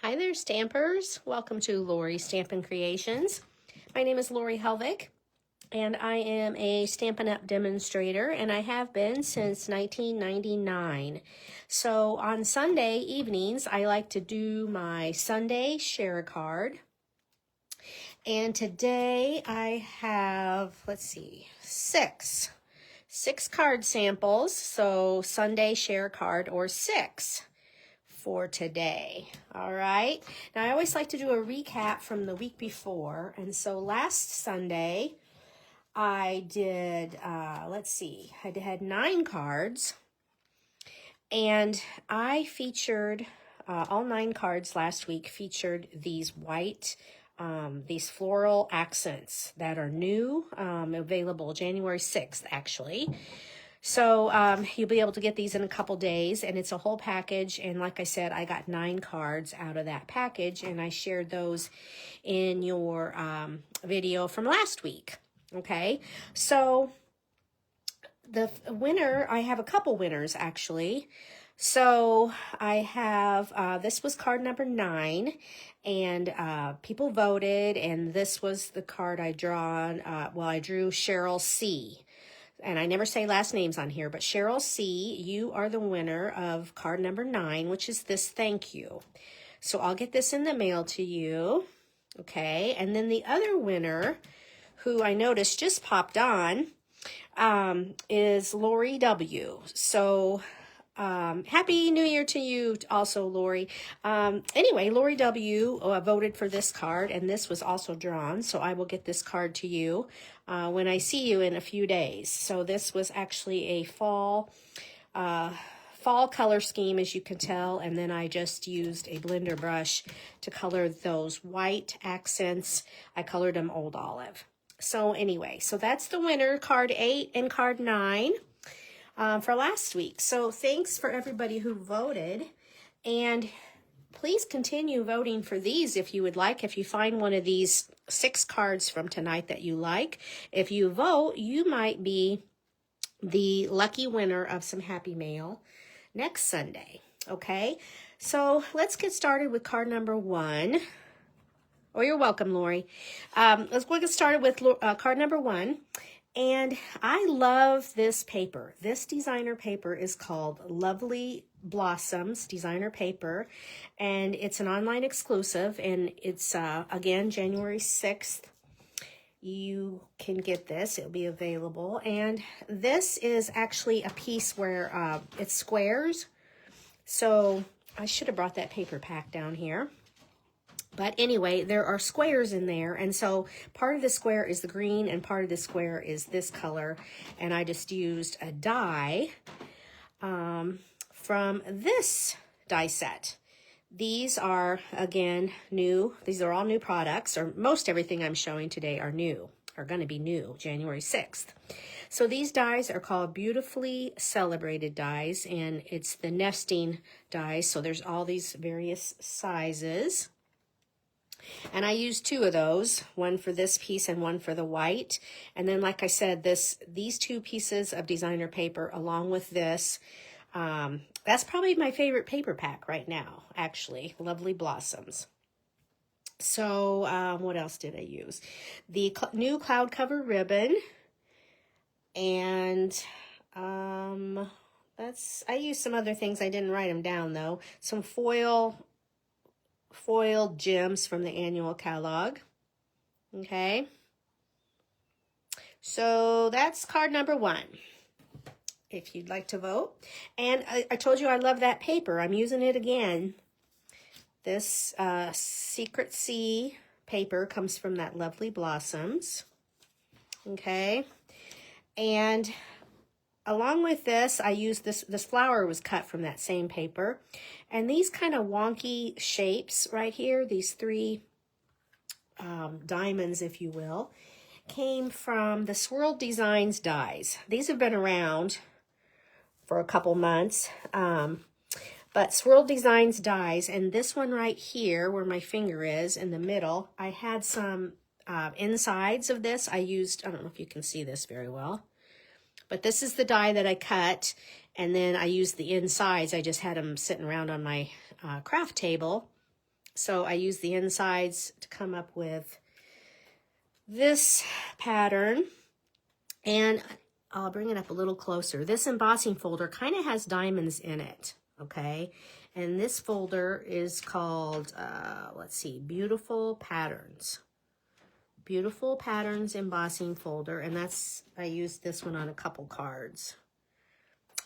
Hi there, Stampers. Welcome to Lori Stampin' Creations. My name is Lori Helvig, and I am a Stampin' Up! Demonstrator, and I have been since 1999. So on Sunday evenings, I like to do my Sunday share a card. And today I have, six card samples. So Sunday share card or six for today. All right. Now I always like to do a recap from the week before. And so last Sunday I did, I had 9 cards, and I featured, all 9 cards last week featured these white, these floral accents that are new, available January 6th, actually. So you'll be able to get these in a couple days, and it's a whole package. And like I said, I got 9 cards out of that package, and I shared those in your video from last week. Okay, so the winner, I have a couple winners actually. So I have, this was card number 9, and people voted, and this was the card I drawn. I drew Cheryl C. And I never say last names on here, but Cheryl C., you are the winner of card number 9, which is this thank you. So I'll get this in the mail to you. Okay, and then the other winner, who I noticed just popped on, is Lori W. So Happy New Year to you also, Lori. Anyway, Lori W. Voted for this card, and this was also drawn, so I will get this card to you when I see you in a few days. So this was actually a fall color scheme, as you can tell, and then I just used a blender brush to color those white accents. I colored them Old Olive. So anyway, so that's the winner, card 8 and card 9. For last week. So thanks for everybody who voted, and please continue voting for these if you would like. If you find one of these 6 cards from tonight that you like, if you vote, you might be the lucky winner of some happy mail next Sunday. Okay, so let's get started with card number 1. Oh, you're welcome, Lori. Let's get started with card number 1. And I love this paper. This designer paper is called Lovely Blossoms designer paper, and it's an online exclusive, and it's, again, January 6th. You can get this. It'll be available. And this is actually a piece where it's squares. So I should have brought that paper pack down here. But anyway, there are squares in there, and so part of the square is the green and part of the square is this color, and I just used a die from this die set. These are, again, new. These are all new products, or most everything I'm showing today are going to be new, January 6th. So these dies are called Beautifully Celebrated dies, and it's the nesting dies, so there's all these various sizes. And I used 2 of those, one for this piece and one for the white. And then, like I said, these 2 pieces of designer paper along with this, that's probably my favorite paper pack right now, actually, Lovely Blossoms. So what else did I use? The new cloud cover ribbon, and I used some other things. I didn't write them down, though. Some foiled gems from the annual catalog. Okay, so that's card number 1 if you'd like to vote. And I told you I love that paper. I'm using it again. This Secret Sea paper comes from that Lovely Blossoms. Okay, and along with this, I used this flower was cut from that same paper. And these kind of wonky shapes right here, these 3 diamonds, if you will, came from the Swirl Designs dies. These have been around for a couple months, but Swirl Designs dies, and this one right here, where my finger is in the middle, I had some insides of this. I don't know if you can see this very well, but this is the die that I cut, and then I used the insides. I just had them sitting around on my craft table So I use the insides to come up with this pattern. And I'll bring it up a little closer. This embossing folder kind of has diamonds in it, okay? And this folder is called, let's see, Beautiful Patterns. Beautiful Patterns embossing folder. And I used this one on a couple cards.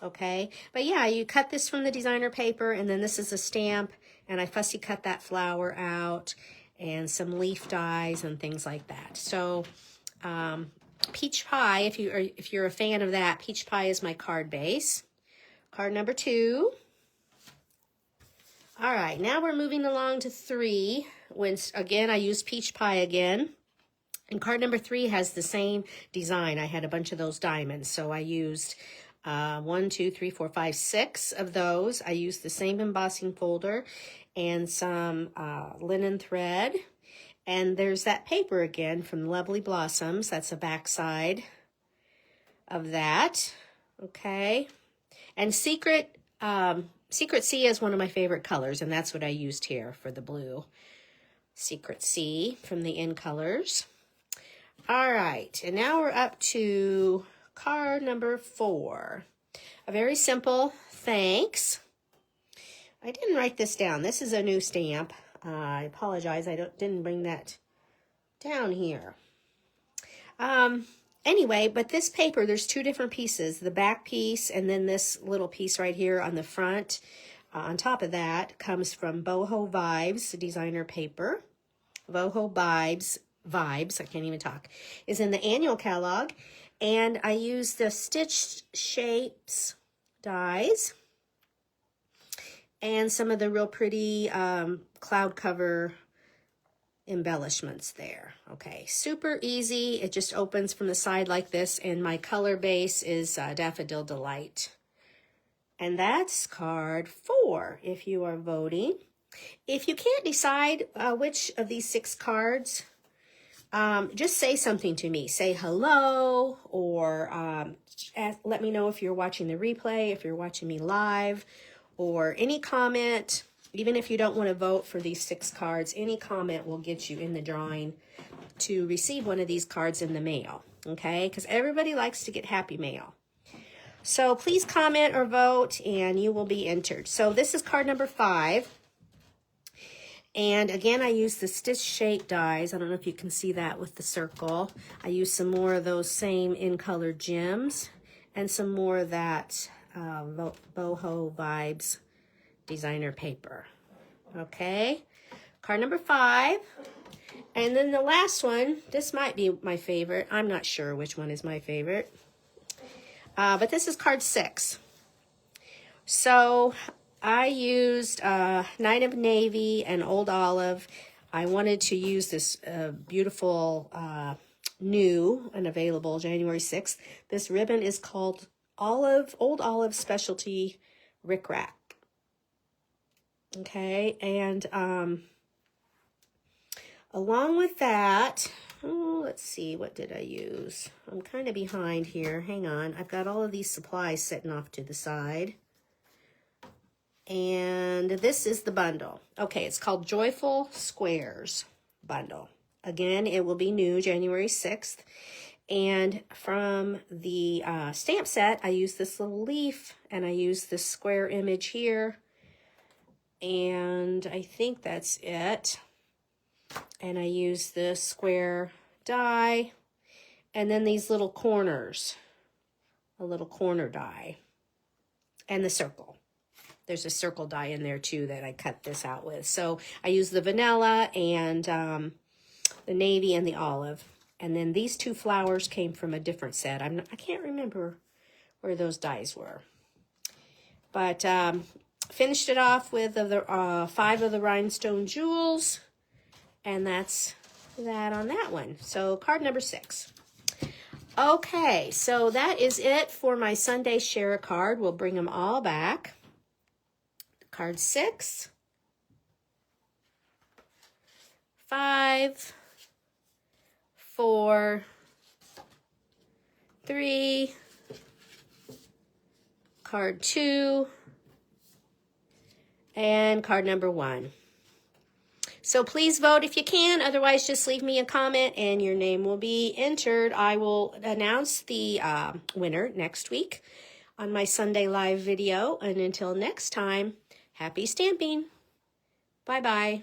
Okay, but yeah, you cut this from the designer paper, and then this is a stamp, and I fussy cut that flower out, and some leaf dies and things like that. So, peach pie, if you're a fan of that, peach pie is my card base. Card number 2. All right, now we're moving along to 3. When again, I used peach pie again. And card number 3 has the same design. I had a bunch of those diamonds, so I used 1, 2, 3, 4, 5, 6 of those. I used the same embossing folder and some linen thread. And there's that paper again from Lovely Blossoms. That's the back side of that. Okay. And Secret Sea is one of my favorite colors, and that's what I used here for the blue. Secret Sea from the In Colors. All right, and now we're up to card number 4. A very simple thanks. I didn't write this down. This is a new stamp. I apologize. I didn't bring that down here. Anyway, but this paper, there's 2 different pieces. The back piece and then this little piece right here on the front. On top of that comes from Boho Vibes designer paper. Boho Vibes, I can't even talk, is in the annual catalog. And I use the Stitched Shapes dies and some of the real pretty cloud cover embellishments there. Okay, super easy. It just opens from the side like this, and my color base is Daffodil Delight. And that's card 4 if you are voting. If you can't decide which of these 6 cards, just say something to me. Say hello, or let me know if you're watching the replay, if you're watching me live, or any comment. Even if you don't want to vote for these 6 cards, any comment will get you in the drawing to receive one of these cards in the mail, okay? Because everybody likes to get happy mail. So please comment or vote, and you will be entered. So this is card number 5. And again, I use the Stitch Shape dies. I don't know if you can see that with the circle. I use some more of those same In Color gems and some more of that Boho Vibes designer paper. Okay, card number 5. And then the last one, this might be my favorite. I'm not sure which one is my favorite. But this is card 6. So I used Night of Navy and Old Olive. I wanted to use this beautiful new and available January 6th. This ribbon is called Old Olive Specialty Rick Rack. Okay, and along with that, let's see, what did I use? I'm kind of behind here. Hang on. I've got all of these supplies sitting off to the side. And this is the bundle. Okay, it's called Joyful Squares Bundle. Again, it will be new January 6th. And from the stamp set, I use this little leaf, and I use this square image here. And I think that's it. And I use this square die, and then these little corners, a little corner die, and the circle. There's a circle die in there too that I cut this out with. So I use the vanilla and the navy and the olive. And then these 2 flowers came from a different set. I can't remember where those dies were. But finished it off with the 5 of the rhinestone jewels. And that's that on that one. So card number 6. Okay, so that is it for my Sunday Share a Card. We'll bring them all back. Card 6, 5, 4, 3, card 2, and card number 1. So please vote if you can. Otherwise, just leave me a comment and your name will be entered. I will announce the winner next week on my Sunday live video. And until next time, happy stamping. Bye-bye.